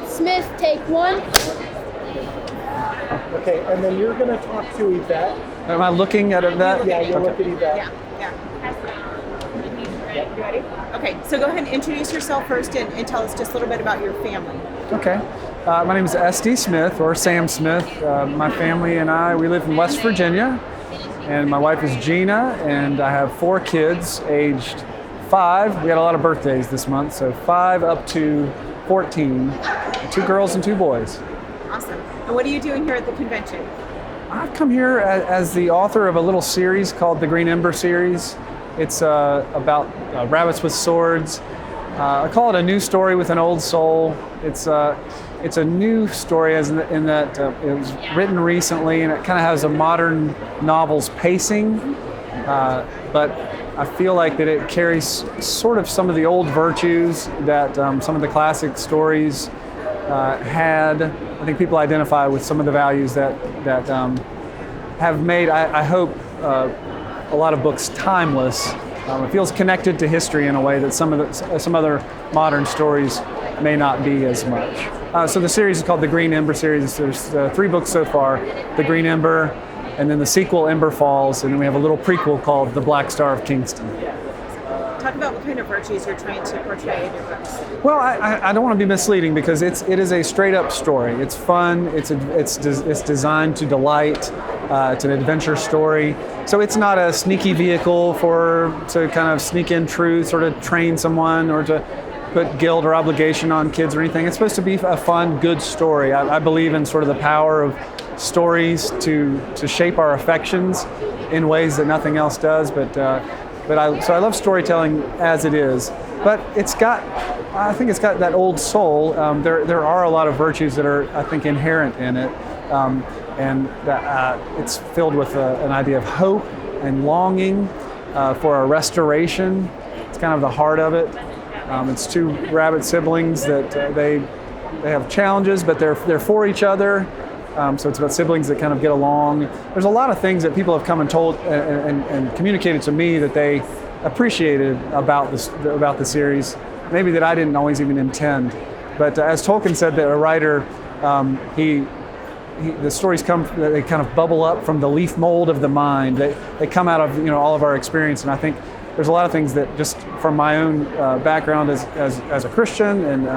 Smith, take one. Okay, and then you're going to talk to Yvette. Am I looking at that? Yeah, you'll look at Yvette. Yeah. You ready? Okay, so go ahead and introduce yourself first and tell us just a little bit about your family. Okay. My name is S.D. Smith, or Sam Smith. My family and I, we live in West Virginia, and my wife is Gina, and I have 4 kids aged 5. We had a lot of birthdays this month, so 5 up to 14, 2 girls and 2 boys. Awesome. And what are you doing here at the convention? I've come here as the author of a little series called the Green Ember series. It's about rabbits with swords. I call it a new story with an old soul. It's a new story in that it was written recently, and it kind of has a modern novel's pacing, but I feel like that it carries sort of some of the old virtues that some of the classic stories had. I think people identify with some of the values that have made, I hope, a lot of books timeless. It feels connected to history in a way that some other modern stories may not be as much. So the series is called the Green Ember series. There's 3 books so far: the Green Ember, and then the sequel Ember Falls, and then we have a little prequel called the Black Star of Kingston. Talk about what kind of virtues you're trying to portray in your books. Well, I don't want to be misleading because it is a straight up story. It's fun. It's designed to delight. It's an adventure story. So it's not a sneaky vehicle to kind of sneak in truth or to train someone or to put guilt or obligation on kids or anything. It's supposed to be a fun, good story. I believe in sort of the power of stories to shape our affections in ways that nothing else does. So I love storytelling as it is. But I think it's got that old soul. There are a lot of virtues that are, I think, inherent in it. And it's filled with an idea of hope and longing for a restoration. It's kind of the heart of it. It's 2 rabbit siblings that they have challenges, but they're for each other. So it's about siblings that kind of get along. There's a lot of things that people have come and told and communicated to me that they appreciated about the series, maybe that I didn't always even intend. But as Tolkien said, that a writer, the stories they kind of bubble up from the leaf mold of the mind. They come out of all of our experience, and I think there's a lot of things that just from my own background as a Christian and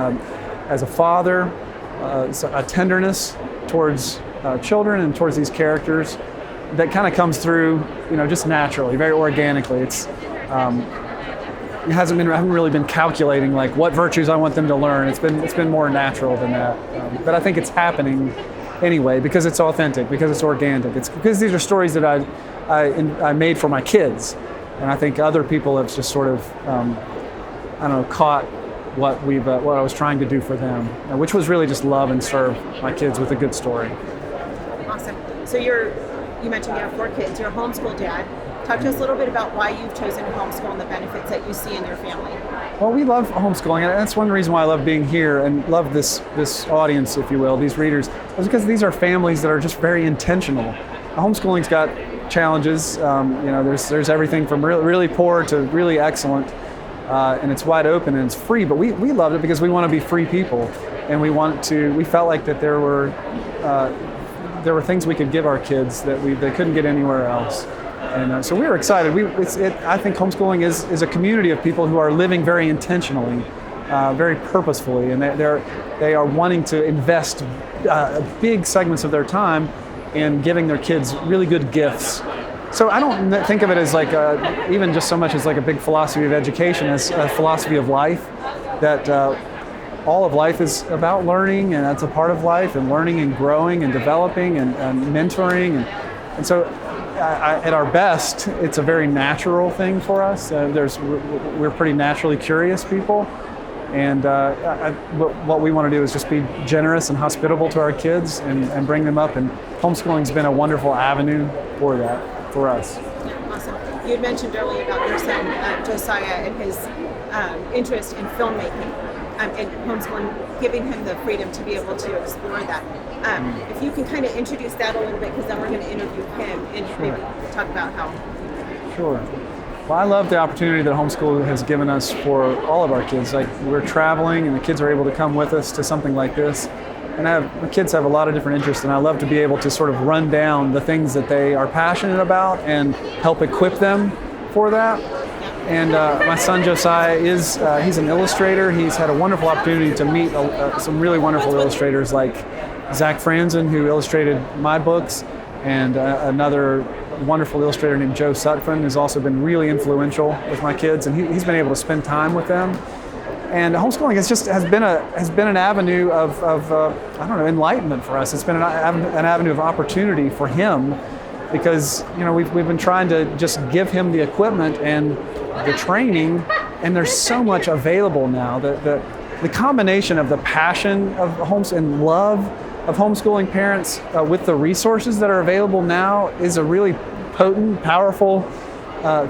as a father, a tenderness towards children and towards these characters that kind of comes through, just naturally, very organically. I haven't really been calculating like what virtues I want them to learn. It's been more natural than that. But I think it's happening anyway because it's authentic, because it's organic. It's because these are stories that I made for my kids, and I think other people have just sort of caught what I was trying to do for them, which was really just love and serve my kids with a good story. Awesome. So you mentioned you have 4 kids. You're a homeschool dad. Talk to us a little bit about why you've chosen to homeschool and the benefits that you see in your family. Well, we love homeschooling, and that's one reason why I love being here and love this audience, if you will, these readers, is because these are families that are just very intentional. Homeschooling's got challenges. There's everything from really poor to really excellent, and it's wide open and it's free. But we loved it because we want to be free people, and we felt like that there were things we could give our kids that they couldn't get anywhere else. And so we were excited. I think homeschooling is a community of people who are living very intentionally, very purposefully, and they are wanting to invest big segments of their time in giving their kids really good gifts. So I don't think of it as like even just so much as like a big philosophy of education, as a philosophy of life, that all of life is about learning, and that's a part of life, and learning and growing and developing and mentoring, and so. At our best, it's a very natural thing for us. We're pretty naturally curious people, and what we want to do is just be generous and hospitable to our kids and bring them up. And homeschooling's been a wonderful avenue for that for us. Awesome. You had mentioned earlier about your son Josiah and his interest in filmmaking and homeschooling, giving him the freedom to be able to explore that. If you can kind of introduce that a little bit, because then we're going to interview him and maybe talk about how. Sure. Well, I love the opportunity that homeschool has given us for all of our kids. Like, we're traveling and the kids are able to come with us to something like this. And the kids have a lot of different interests, and I love to be able to sort of run down the things that they are passionate about and help equip them for that. And my son Josiah he's an illustrator. He's had a wonderful opportunity to meet some really wonderful illustrators like Zach Franzen, who illustrated my books, and another wonderful illustrator named Joe Sutphen has also been really influential with my kids, and he's been able to spend time with them. And homeschooling has been an avenue of I don't know, enlightenment for us. It's been an avenue of opportunity for him, because we've been trying to just give him the equipment and the training, and there's so much available now. The combination of the passion of and love of homeschooling parents with the resources that are available now is a really potent, powerful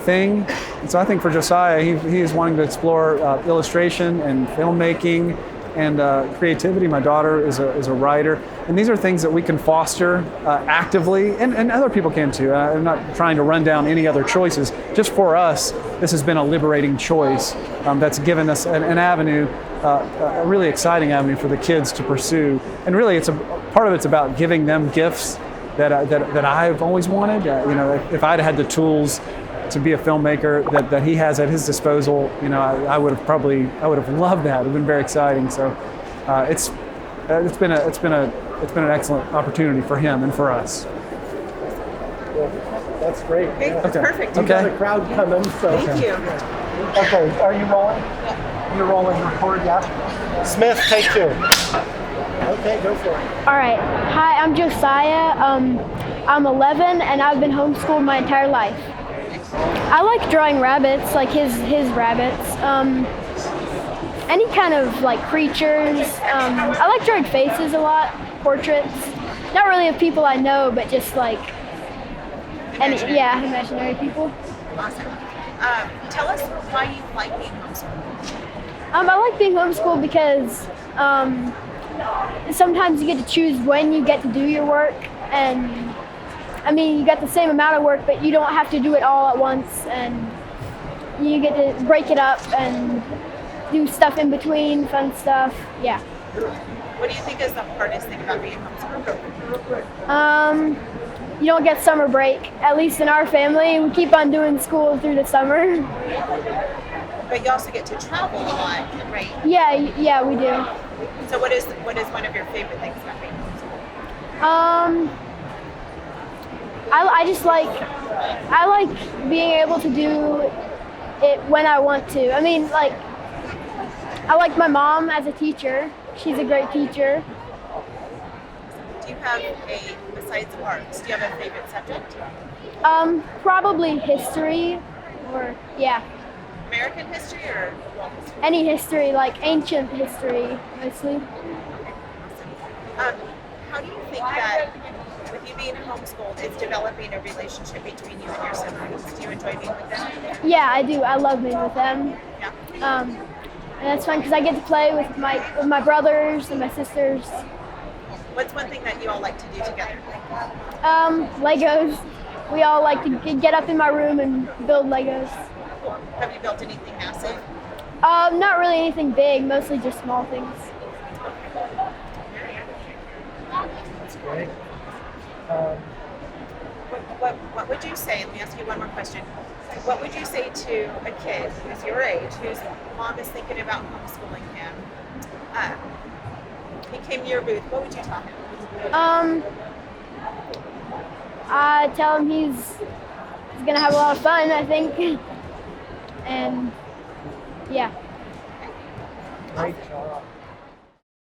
thing. And so I think for Josiah, he is wanting to explore illustration and filmmaking and creativity. My daughter is a writer, and these are things that we can foster actively, and other people can too. I'm not trying to run down any other choices. Just for us, this has been a liberating choice that's given us an avenue, a really exciting avenue for the kids to pursue. And really, part of it's about giving them gifts that I've always wanted. If I'd had the tools to be a filmmaker that he has at his disposal, I would have loved that. It would have been very exciting. So it's been an excellent opportunity for him and for us. Well, that's great. Okay, Yeah. that's perfect. You got a crowd coming, so. Thank you. Okay, are you rolling? Yeah. You're rolling record, yeah? Smith, take 2. Okay, go for it. All right. Hi, I'm Josiah. I'm 11, and I've been homeschooled my entire life. I like drawing rabbits, like his rabbits. Any kind of like creatures. I like drawing faces a lot, portraits. Not really of people I know, but just like imaginary people. Awesome. Tell us why you like being homeschooled. I like being homeschooled because sometimes you get to choose when you get to do your work, and you got the same amount of work, but you don't have to do it all at once, and you get to break it up and do stuff in between, fun stuff. Yeah. What do you think is the hardest thing about being homeschooled? You don't get summer break. At least in our family, we keep on doing school through the summer. But you also get to travel a lot, right? Yeah, we do. So what is one of your favorite things about being homeschooled? I like being able to do it when I want to. I like my mom as a teacher. She's a great teacher. Do you have besides arts, do you have a favorite subject? Probably history, or American history or world history? any history, like ancient history, mostly. How do you think that, with you being homeschooled, it's developing a relationship between you and your siblings? Do you enjoy being with them? Yeah, I do. I love being with them. Yeah. And that's fun because I get to play with my brothers and my sisters. What's one thing that you all like to do together? Legos. We all like to get up in my room and build Legos. Cool. Have you built anything massive? Not really anything big, mostly just small things. That's great. What would you say, let me ask you one more question. What would you say to a kid who's your age, whose mom is thinking about homeschooling him? He came to your booth, what would you tell him? I tell him he's gonna have a lot of fun, I think. And yeah. Great job.